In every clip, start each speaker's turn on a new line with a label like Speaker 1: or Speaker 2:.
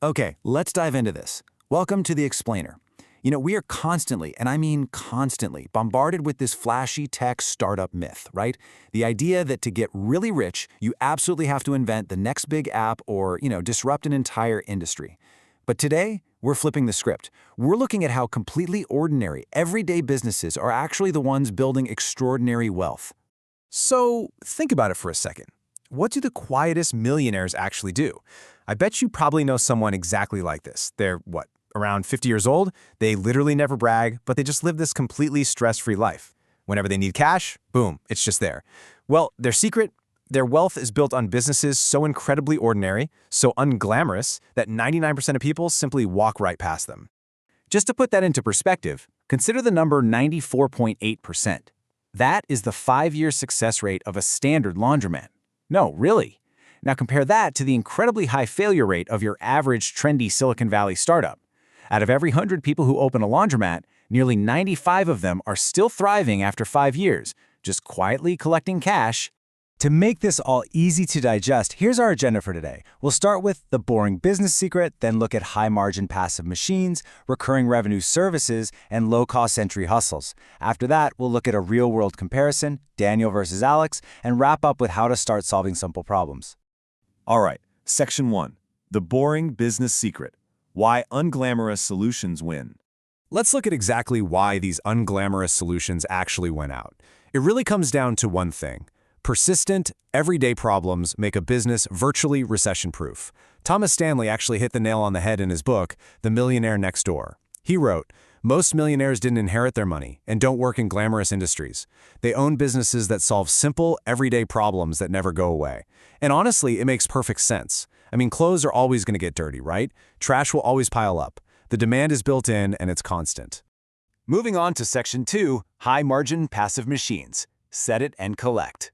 Speaker 1: Okay, let's dive into this. Welcome to The Explainer. We are constantly, and I mean constantly, bombarded with this flashy tech startup myth, right? The idea that to get really rich, you absolutely have to invent the next big app or, disrupt an entire industry. But today, we're flipping the script. We're looking at how completely ordinary, everyday businesses are actually the ones building extraordinary wealth.
Speaker 2: So think about it for a second. What do the quietest millionaires actually do? I bet you probably know someone exactly like this. They're, around 50 years old? They literally never brag, but they just live this completely stress-free life. Whenever they need cash, boom, it's just there. Well, their secret? Their wealth is built on businesses so incredibly ordinary, so unglamorous, that 99% of people simply walk right past them.
Speaker 1: Just to put that into perspective, consider the number 94.8%. That is the 5-year success rate of a standard laundromat. No, really. Now compare that to the incredibly high failure rate of your average trendy Silicon Valley startup. Out of every 100 people who open a laundromat, nearly 95 of them are still thriving after 5 years, just quietly collecting cash.
Speaker 3: To make this all easy to digest, here's our agenda for today. We'll start with the boring business secret, then look at high-margin passive machines, recurring revenue services, and low-cost entry hustles. After that, we'll look at a real-world comparison, Daniel versus Alex, and wrap up with how to start solving simple problems.
Speaker 4: All right, Section 1. The boring business secret. Why unglamorous solutions win.
Speaker 2: Let's look at exactly why these unglamorous solutions actually win out. It really comes down to one thing. Persistent, everyday problems make a business virtually recession-proof. Thomas Stanley actually hit the nail on the head in his book, The Millionaire Next Door. He wrote, "Most millionaires didn't inherit their money and don't work in glamorous industries. They own businesses that solve simple, everyday problems that never go away." And honestly, it makes perfect sense. I mean, clothes are always going to get dirty, right? Trash will always pile up. The demand is built in and it's constant.
Speaker 1: Moving on to Section 2, high-margin passive machines. Set it and collect.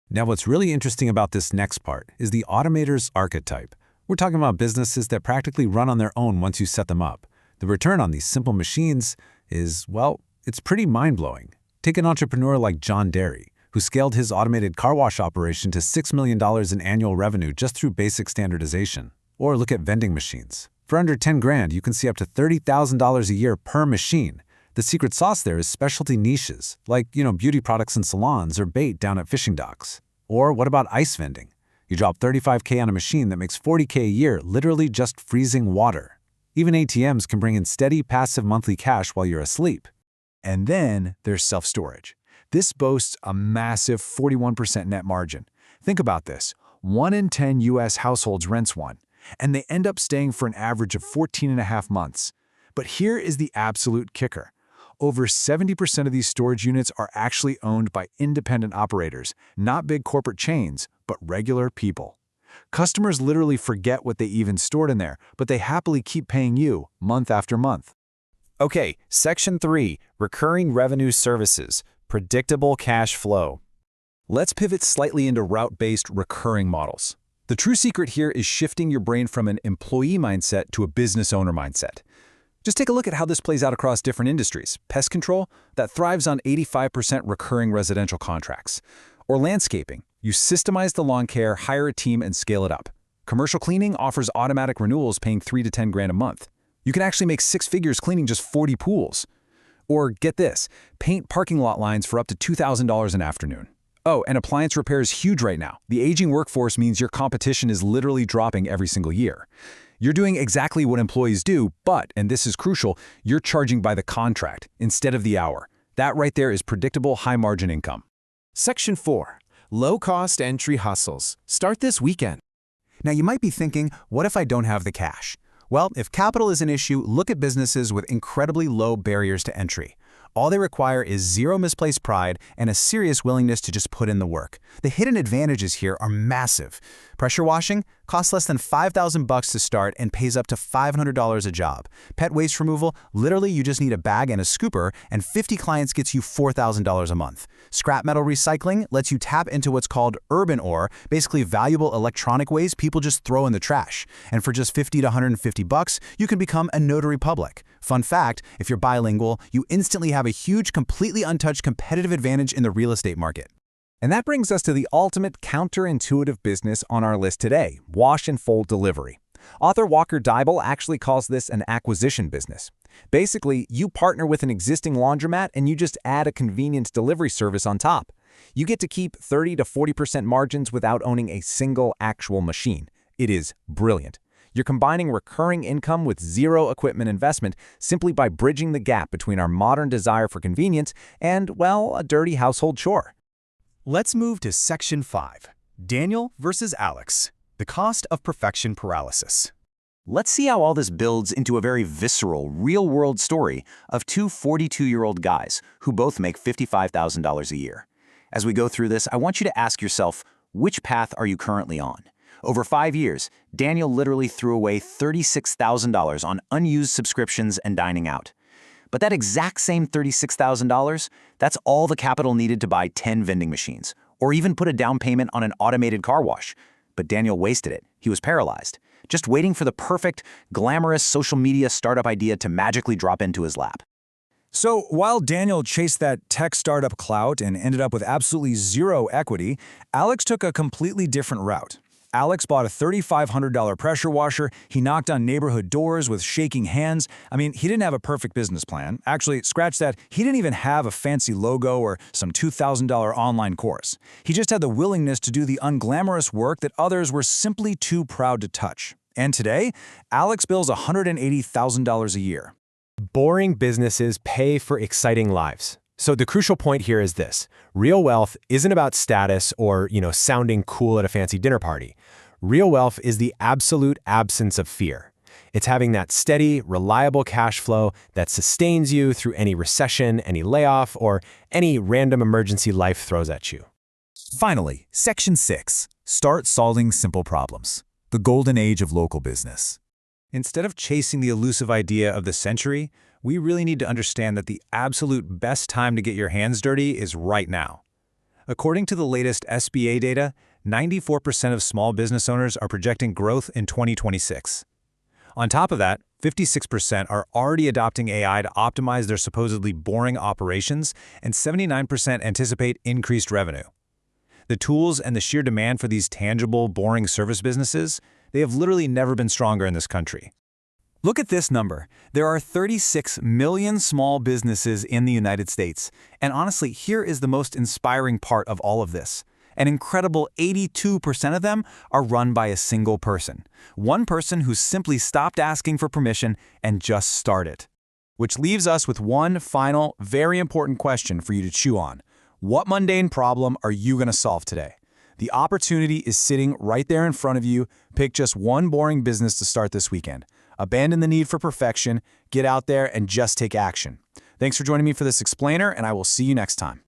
Speaker 5: Now, what's really interesting about this next part is the automator's archetype. We're talking about businesses that practically run on their own once you set them up. The return on these simple machines is, well, it's pretty mind-blowing. Take an entrepreneur like John Derry, who scaled his automated car wash operation to $6 million in annual revenue just through basic standardization. Or look at vending machines. For under 10 grand, you can see up to $30,000 a year per machine. The secret sauce there is specialty niches, like, beauty products in salons or bait down at fishing docks. Or what about ice vending? You drop $35K on a machine that makes $40K a year, literally just freezing water. Even ATMs can bring in steady, passive monthly cash while you're asleep.
Speaker 1: And then there's self-storage. This boasts a massive 41% net margin. Think about this. 1 in 10 U.S. households rents one, and they end up staying for an average of 14.5 months. But here is the absolute kicker. Over 70% of these storage units are actually owned by independent operators, not big corporate chains, but regular people. Customers literally forget what they even stored in there, but they happily keep paying you month after month.
Speaker 2: Okay, Section 3, recurring revenue services, predictable cash flow.
Speaker 1: Let's pivot slightly into route-based recurring models. The true secret here is shifting your brain from an employee mindset to a business owner mindset. Just take a look at how this plays out across different industries. Pest control, that thrives on 85% recurring residential contracts. Or landscaping, you systemize the lawn care, hire a team, and scale it up. Commercial cleaning offers automatic renewals paying 3 to 10 grand a month. You can actually make 6 figures cleaning just 40 pools. Or get this, paint parking lot lines for up to $2,000 an afternoon. Oh, and appliance repair is huge right now. The aging workforce means your competition is literally dropping every single year. You're doing exactly what employees do, but, and this is crucial, you're charging by the contract instead of the hour. That right there is predictable high-margin income.
Speaker 2: Section 4, low-cost entry hustles. Start this weekend.
Speaker 3: Now, you might be thinking, what if I don't have the cash? Well, if capital is an issue, look at businesses with incredibly low barriers to entry. All they require is zero misplaced pride and a serious willingness to just put in the work. The hidden advantages here are massive. Pressure washing costs less than $5,000 to start and pays up to $500 a job. Pet waste removal, literally you just need a bag and a scooper, and 50 clients gets you $4,000 a month. Scrap metal recycling lets you tap into what's called urban ore, basically valuable electronic waste people just throw in the trash. And for just $50 to $150, you can become a notary public. Fun fact, if you're bilingual, you instantly have a huge, completely untouched competitive advantage in the real estate market.
Speaker 2: And that brings us to the ultimate counterintuitive business on our list today, wash and fold delivery. Author Walker Deibel actually calls this an acquisition business. Basically, you partner with an existing laundromat and you just add a convenience delivery service on top. You get to keep 30 to 40% margins without owning a single actual machine. It is brilliant. You're combining recurring income with zero equipment investment simply by bridging the gap between our modern desire for convenience and, well, a dirty household chore.
Speaker 3: Let's move to Section 5. Daniel versus Alex. The cost of perfection paralysis.
Speaker 6: Let's see how all this builds into a very visceral, real-world story of two 42-year-old guys who both make $55,000 a year. As we go through this, I want you to ask yourself, which path are you currently on? Over 5 years, Daniel literally threw away $36,000 on unused subscriptions and dining out. But that exact same $36,000, that's all the capital needed to buy 10 vending machines, or even put a down payment on an automated car wash. But Daniel wasted it. He was paralyzed, just waiting for the perfect, glamorous social media startup idea to magically drop into his lap.
Speaker 2: So while Daniel chased that tech startup clout and ended up with absolutely zero equity, Alex took a completely different route. Alex bought a $3,500 pressure washer. He knocked on neighborhood doors with shaking hands. I mean, he didn't have a perfect business plan. Actually, scratch that, he didn't even have a fancy logo or some $2,000 online course. He just had the willingness to do the unglamorous work that others were simply too proud to touch. And today, Alex bills $180,000 a year.
Speaker 7: Boring businesses pay for exciting lives. So the crucial point here is this. Real wealth isn't about status or, sounding cool at a fancy dinner party. Real wealth is the absolute absence of fear. It's having that steady, reliable cash flow that sustains you through any recession, any layoff, or any random emergency life throws at you.
Speaker 1: Finally, Section 6. Start solving simple problems. The golden age of local business. Instead of chasing the elusive idea of the century, we really need to understand that the absolute best time to get your hands dirty is right now. According to the latest SBA data, 94% of small business owners are projecting growth in 2026. On top of that, 56% are already adopting AI to optimize their supposedly boring operations, and 79% anticipate increased revenue. The tools and the sheer demand for these tangible, boring service businesses, they have literally never been stronger in this country. Look at this number. There are 36 million small businesses in the United States. And honestly, here is the most inspiring part of all of this. An incredible 82% of them are run by a single person. One person who simply stopped asking for permission and just started. Which leaves us with one final, very important question for you to chew on. What mundane problem are you going to solve today? The opportunity is sitting right there in front of you. Pick just one boring business to start this weekend. Abandon the need for perfection, get out there, and just take action. Thanks for joining me for this explainer, and I will see you next time.